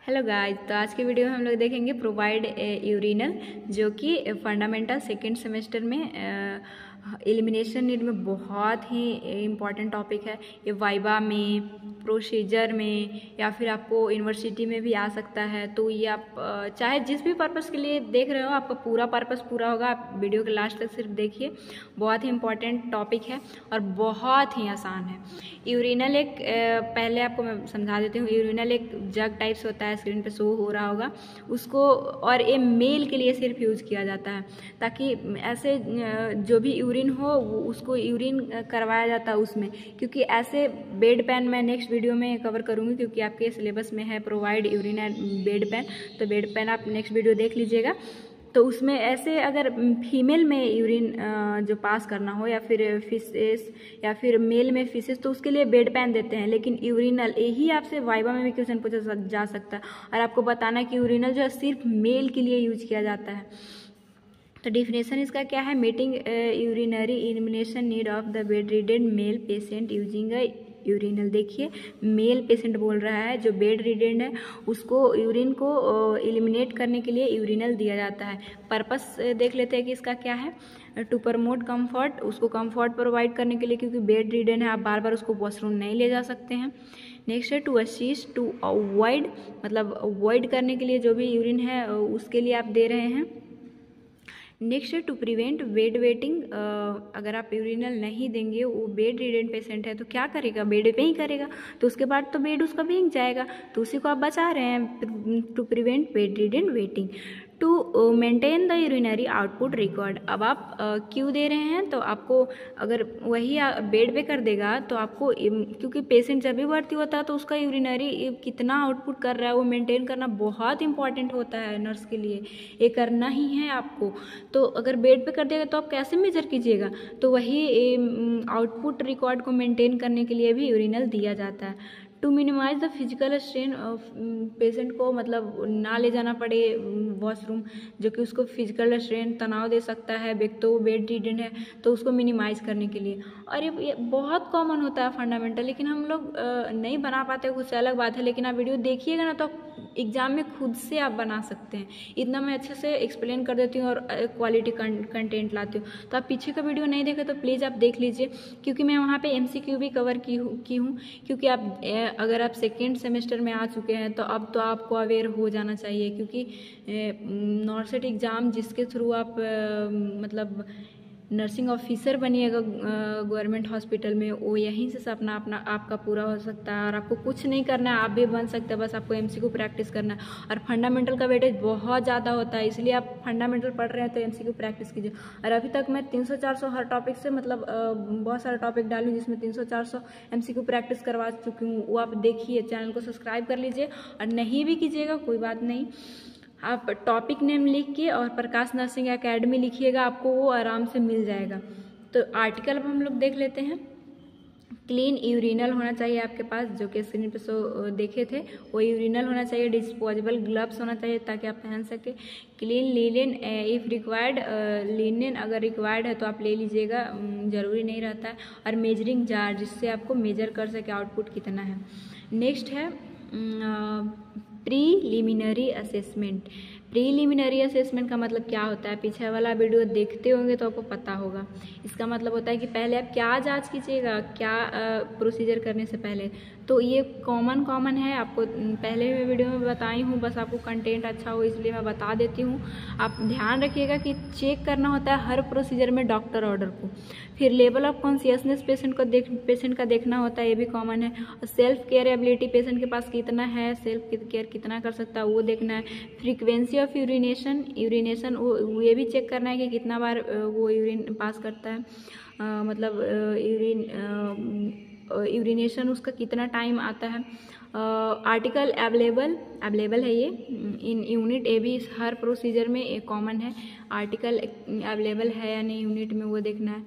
Hello guys, तो आज के वीडियो में हम लोग देखेंगे प्रोवाइड यूरिनल, जो कि फंडामेंटल सेकेंड सेमेस्टर में एलिमिनेशन नीड में बहुत ही इम्पॉर्टेंट टॉपिक है। ये वाइवा में, प्रोसीजर में या फिर आपको यूनिवर्सिटी में भी आ सकता है। तो ये आप चाहे जिस भी पर्पस के लिए देख रहे हो, आपका पूरा पर्पस पूरा होगा। आप वीडियो के लास्ट तक सिर्फ देखिए, बहुत ही इम्पॉर्टेंट टॉपिक है और बहुत ही आसान है। यूरिनल एक पहले आपको मैं समझा देती हूँ। यूरिनल एक जग टाइप्स होता है, स्क्रीन पे शो हो रहा होगा उसको, और ये मेल के लिए सिर्फ यूज किया जाता है, ताकि ऐसे जो भी यूरिन हो उसको यूरिन करवाया जाता है उसमें। क्योंकि ऐसे बेड पैन मैं नेक्स्ट वीडियो में कवर करूँगी, क्योंकि आपके सिलेबस में है provide urine and bed pan. तो बेड पैन आप नेक्स्ट वीडियो देख लीजिएगा। तो उसमें ऐसे अगर फीमेल में यूरिन जो पास करना हो, या फिर फिशेस, या फिर मेल में फिशेस, तो उसके लिए बेड पैन देते हैं। लेकिन यूरिनल यही आपसे वाइवा में भी क्वेश्चन पूछा जा सकता है, और आपको बताना है कि यूरिनल जो है सिर्फ मेल के लिए यूज किया जाता है। तो डिफिनेशन इसका क्या है? Meeting urinary elimination need of the bedridden male patient using urinal. देखिए, मेल पेशेंट बोल रहा है, जो बेड रिडेंड है उसको यूरिन को एलिमिनेट करने के लिए यूरिनल दिया जाता है। पर्पस देख लेते हैं कि इसका क्या है। टू प्रमोट कंफर्ट, उसको कंफर्ट प्रोवाइड करने के लिए, क्योंकि बेड रिडेंड है, आप बार बार उसको वॉशरूम नहीं ले जा सकते हैं। नेक्स्ट है टू असिस्ट, टू अवॉइड, मतलब अवॉइड करने के लिए जो भी यूरिन है उसके लिए आप दे रहे हैं। नेक्स्ट है टू प्रिवेंट बेड वेटिंग। अगर आप यूरिनल नहीं देंगे, वो बेड रिडेंट पेशेंट है तो क्या करेगा? बेड पे ही करेगा, तो उसके बाद तो बेड उसका भीग जाएगा, तो उसी को आप बचा रहे हैं। To prevent bedridden wetting, to maintain the urinary output record. अब आप क्यों दे रहे हैं? तो आपको अगर वही बेड पे कर देगा तो आपको, क्योंकि पेशेंट जब भी भर्ती होता है तो उसका यूरिनरी कितना आउटपुट कर रहा है वो मेंटेन करना बहुत इंपॉर्टेंट होता है नर्स के लिए। ये करना ही है आपको। तो अगर बेड पे कर देगा तो आप कैसे मेजर कीजिएगा? तो वही आउटपुट रिकॉर्ड को मेंटेन करने के लिए भी यूरिनल दिया जाता है। To minimize the physical strain of patient को, मतलब ना ले जाना पड़े वॉशरूम, जो कि उसको फिजिकल स्ट्रेन तनाव दे सकता है। तो बेड रिडेंड है तो उसको मिनिमाइज करने के लिए। और ये बहुत कॉमन होता है फंडामेंटल, लेकिन हम लोग नहीं बना पाते, कुछ अलग बात है। लेकिन आप वीडियो देखिएगा ना तो एग्जाम में खुद से आप बना सकते हैं। इतना मैं अच्छे से एक्सप्लेन कर देती हूँ और क्वालिटी कंटेंट लाती हूँ। तो आप पीछे का वीडियो नहीं देखे तो प्लीज़ आप देख लीजिए, क्योंकि मैं वहाँ पे MCQ भी कवर की हूँ। क्योंकि आप अगर आप सेकेंड सेमेस्टर में आ चुके हैं तो अब तो आपको अवेयर हो जाना चाहिए, क्योंकि नॉर्सेट एग्ज़ाम जिसके थ्रू आप मतलब नर्सिंग ऑफिसर बनिएगा गवर्नमेंट हॉस्पिटल में, वो यहीं से सपना अपना आपका पूरा हो सकता है। और आपको कुछ नहीं करना है, आप भी बन सकते हैं, बस आपको MCQ प्रैक्टिस करना है। और फंडामेंटल का वेटेज बहुत ज़्यादा होता है, इसलिए आप फंडामेंटल पढ़ रहे हैं तो MCQ प्रैक्टिस कीजिए। और अभी तक मैं 300-400 हर टॉपिक से, मतलब बहुत सारे टॉपिक डाली जिसमें 300-400 MCQ प्रैक्टिस करवा चुकी हूँ। वो आप देखिए, चैनल को सब्सक्राइब कर लीजिए। और नहीं भी कीजिएगा कोई बात नहीं, आप टॉपिक नेम लिख के और प्रकाश नर्सिंग एकेडमी लिखिएगा, आपको वो आराम से मिल जाएगा। तो आर्टिकल अब हम लोग देख लेते हैं। क्लीन यूरिनल होना चाहिए आपके पास, जो कि स्क्रीन पे देखे थे वो यूरिनल होना चाहिए। डिस्पोजेबल ग्लव्स होना चाहिए ताकि आप पहन सके। Clean linen if required, linen अगर रिक्वायर्ड है तो आप ले लीजिएगा, ज़रूरी नहीं रहता है। और मेजरिंग जार, जिससे आपको मेजर कर सके आउटपुट कितना है। नेक्स्ट है प्रीलिमिनरी असेसमेंट। प्रीलिमिनरी असेसमेंट का मतलब क्या होता है? पीछे वाला वीडियो देखते होंगे तो आपको पता होगा। इसका मतलब होता है कि पहले आप क्या जांच कीजिएगा, क्या प्रोसीजर करने से पहले। तो ये कॉमन है, आपको पहले भी वीडियो में बताई हूँ, बस आपको कंटेंट अच्छा हो इसलिए मैं बता देती हूँ। आप ध्यान रखिएगा कि चेक करना होता है हर प्रोसीजर में डॉक्टर ऑर्डर को। फिर लेवल ऑफ कॉन्शियसनेस पेशेंट का देखना होता है, ये भी कॉमन है। और सेल्फ केयर एबिलिटी पेशेंट के पास कितना है, सेल्फ केयर कितना कर सकता है वो देखना है। फ्रीक्वेंसी ऑफ यूरिनेशन वो ये भी चेक करना है कि कितना बार वो यूरिन पास करता है, मतलब यूरिनेशन उसका कितना टाइम आता है। आर्टिकल अवेलेबल है ये इन यूनिट, ये भी हर प्रोसीजर में एक कॉमन है। आर्टिकल अवेलेबल है या नहीं यूनिट में वो देखना है।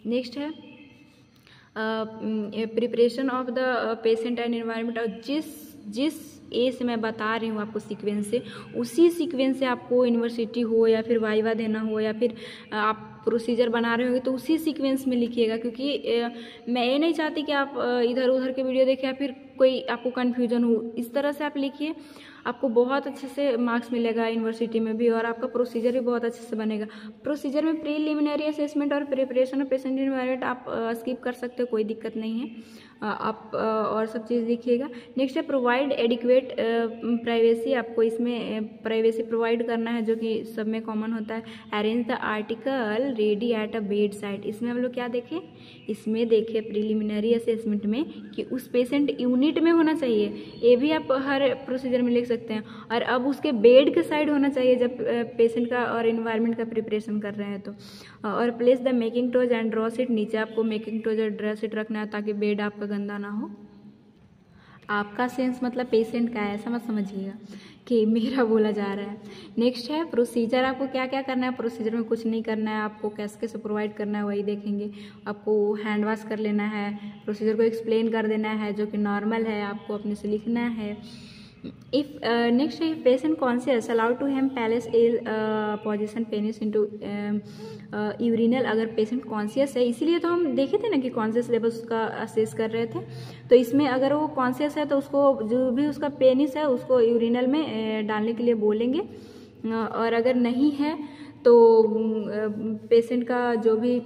नेक्स्ट है preparation of the patient and environment. और जिस ए से मैं बता रही हूँ आपको सीक्वेंस से, उसी सीक्वेंस से आपको यूनिवर्सिटी हो या फिर वाइवा देना हो, या फिर आप प्रोसीजर बना रहे होंगे तो उसी सीक्वेंस में लिखिएगा, क्योंकि मैं ये नहीं चाहती कि आप इधर उधर के वीडियो देखें या फिर कोई आपको कन्फ्यूजन हो। इस तरह से आप लिखिए, आपको बहुत अच्छे से मार्क्स मिलेगा यूनिवर्सिटी में भी, और आपका प्रोसीजर भी बहुत अच्छे से बनेगा। प्रोसीजर में प्रीलिमिनरी असेसमेंट और प्रिपरेशन ऑफ पेशेंट एनवायरनमेंट आप स्किप कर सकते हो, कोई दिक्कत नहीं है। आप और सब चीज़ लिखिएगा। नेक्स्ट है प्रोवाइड एडिक्वेट प्राइवेसी, आपको इसमें प्राइवेसी प्रोवाइड करना है जो कि सब में कॉमन होता है। Arrange the article ready at a bed side, इसमें हम लोग क्या देखें, इसमें देखें प्रीलिमिनरी असेसमेंट में कि उस पेशेंट यूनिट में होना चाहिए, ये भी आप हर प्रोसीजर में लिख सकते हैं। और अब उसके बेड के साइड होना चाहिए जब पेशेंट का और इन्वायरमेंट का प्रिपरेशन कर रहे हैं तो। और place the making toes and draw seat, नीचे आपको मेकिंग टोज और ड्रॉ सीट रखना है ताकि बेड आपका गंदा ना हो। आपका सेंस मतलब पेशेंट का है, ऐसा मत समझिएगा कि मेरा बोला जा रहा है। नेक्स्ट है प्रोसीजर, आपको क्या क्या करना है। प्रोसीजर में कुछ नहीं करना है, आपको कैसे कैसे प्रोवाइड करना है वही देखेंगे। आपको हैंड वॉश कर लेना है, प्रोसीजर को एक्सप्लेन कर देना है जो कि नॉर्मल है, आपको अपने से लिखना है। इफ नेक्स्ट है patient conscious allowed to him place in position penis into urinal, अगर पेशेंट कॉन्शियस है, इसीलिए तो हम देखे थे ना कि कॉन्शियस लेवल उसका असेस कर रहे थे। तो इसमें अगर वो कॉन्शियस है तो उसको जो भी उसका पेनिस है उसको यूरिनल में डालने के लिए बोलेंगे, और अगर नहीं है तो पेशेंट का जो भी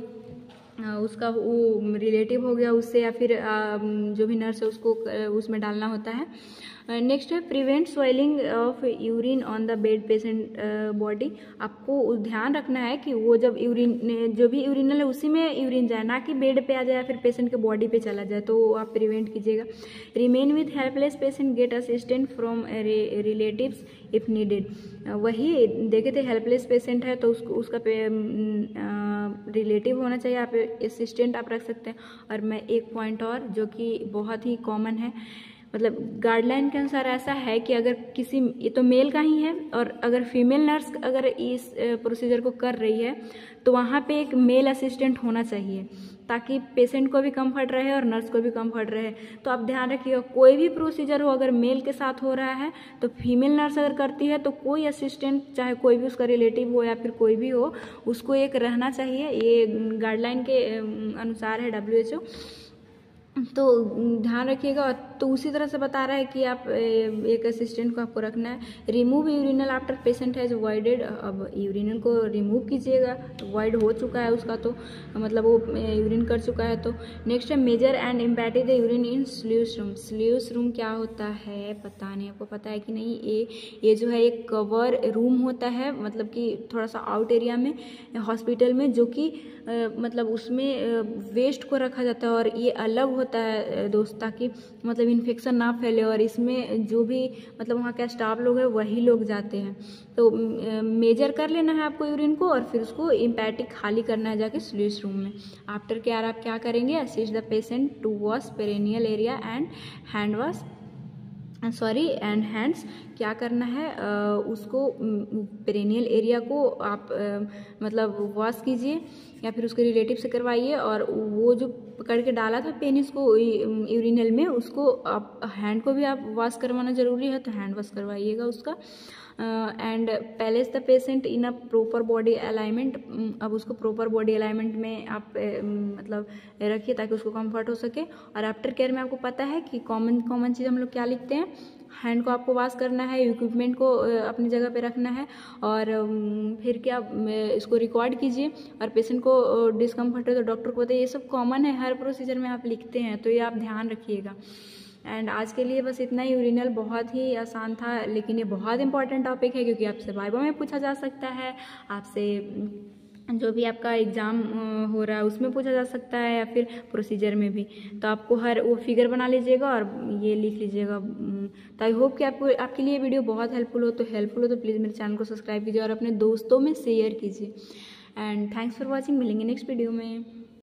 उसका वो रिलेटिव हो गया उससे या फिर जो भी नर्स है उसको उसमें डालना होता है। नेक्स्ट है prevent swelling of urine on the bed patient body, आपको ध्यान रखना है कि वो जब यूरिन जो भी यूरिनल है उसी में यूरिन जाए, ना कि बेड पे आ जाए या फिर पेशेंट के बॉडी पे चला जाए, तो आप प्रिवेंट कीजिएगा। Remain with helpless patient, get assistant from relatives if needed, वही देखे थे हेल्पलेस पेशेंट है तो उसका रिलेटिव होना चाहिए, आप असिस्टेंट आप रख सकते हैं। और मैं एक पॉइंट और जो कि बहुत ही कॉमन है, मतलब गाइडलाइन के अनुसार ऐसा है कि अगर किसी, ये तो मेल का ही है, और अगर फीमेल नर्स अगर इस प्रोसीजर को कर रही है तो वहाँ पे एक मेल असिस्टेंट होना चाहिए ताकि पेशेंट को भी कंफर्ट रहे और नर्स को भी कंफर्ट रहे। तो आप ध्यान रखिएगा, कोई भी प्रोसीजर हो अगर मेल के साथ हो रहा है तो फीमेल नर्स अगर करती है तो कोई असिस्टेंट, चाहे कोई भी उसका रिलेटिव हो या फिर कोई भी हो, उसको एक रहना चाहिए। ये गाइडलाइन के अनुसार है WHO, तो ध्यान रखिएगा। तो उसी तरह से बता रहा है कि आप एक असिस्टेंट को आपको रखना है। Remove urinal after patient has voided, अब यूरिनल को रिमूव कीजिएगा, वॉइड हो चुका है उसका तो मतलब वो यूरिन कर चुका है। तो नेक्स्ट है measure and empty the urine in sluice room. Sluice room क्या होता है पता नहीं, आपको पता है कि नहीं। ये जो है एक कवर रूम होता है, मतलब कि थोड़ा सा आउट एरिया में हॉस्पिटल में, जो कि मतलब उसमें वेस्ट को रखा जाता है और ये अलग होता है दोस्त, ताकि मतलब इन्फेक्शन ना फैले। और इसमें जो भी मतलब वहाँ का स्टाफ लोग हैं वही लोग जाते हैं। तो मेजर कर लेना है आपको यूरिन को और फिर उसको इम्पैटिक खाली करना है जाके स्ल्यूस रूम में। आफ्टर केयर आप क्या करेंगे, assist the patient to wash perineal area and hand wash and hands. क्या करना है, उसको पेरेनियल एरिया को आप मतलब वॉश कीजिए या फिर उसके रिलेटिव से करवाइए, और वो जो पकड़ के डाला था पेनिस को यूरिनल में, उसको आप हैंड को भी आप वॉश करवाना जरूरी है, तो हैंड वॉश करवाइएगा उसका। And palace the patient in a proper body alignment, अब उसको प्रॉपर बॉडी अलाइनमेंट में आप मतलब रखिए ताकि उसको कंफर्ट हो सके। और आफ्टर केयर में आपको पता है कि कॉमन चीज़ हम लोग क्या लिखते हैं, हैंड को आपको वॉश करना है, इक्विपमेंट को अपनी जगह पे रखना है, और फिर क्या इसको रिकॉर्ड कीजिए। और पेशेंट को डिस्कम्फर्ट है तो डॉक्टर को बताइए, ये सब कॉमन है, हर प्रोसीजर में आप लिखते हैं, तो ये आप ध्यान रखिएगा। एंड आज के लिए बस इतना ही। यूरिनल बहुत ही आसान था, लेकिन ये बहुत इंपॉर्टेंट टॉपिक है क्योंकि आपसे वाइवा में पूछा जा सकता है, आपसे जो भी आपका एग्ज़ाम हो रहा है उसमें पूछा जा सकता है, या फिर प्रोसीजर में भी। तो आपको हर वो फिगर बना लीजिएगा और ये लिख लीजिएगा। तो आई होप कि आपके लिए वीडियो बहुत हेल्पफुल हो। तो प्लीज़ मेरे चैनल को सब्सक्राइब कीजिए और अपने दोस्तों में शेयर कीजिए। एंड थैंक्स फॉर वॉचिंग, मिलेंगे नेक्स्ट वीडियो में।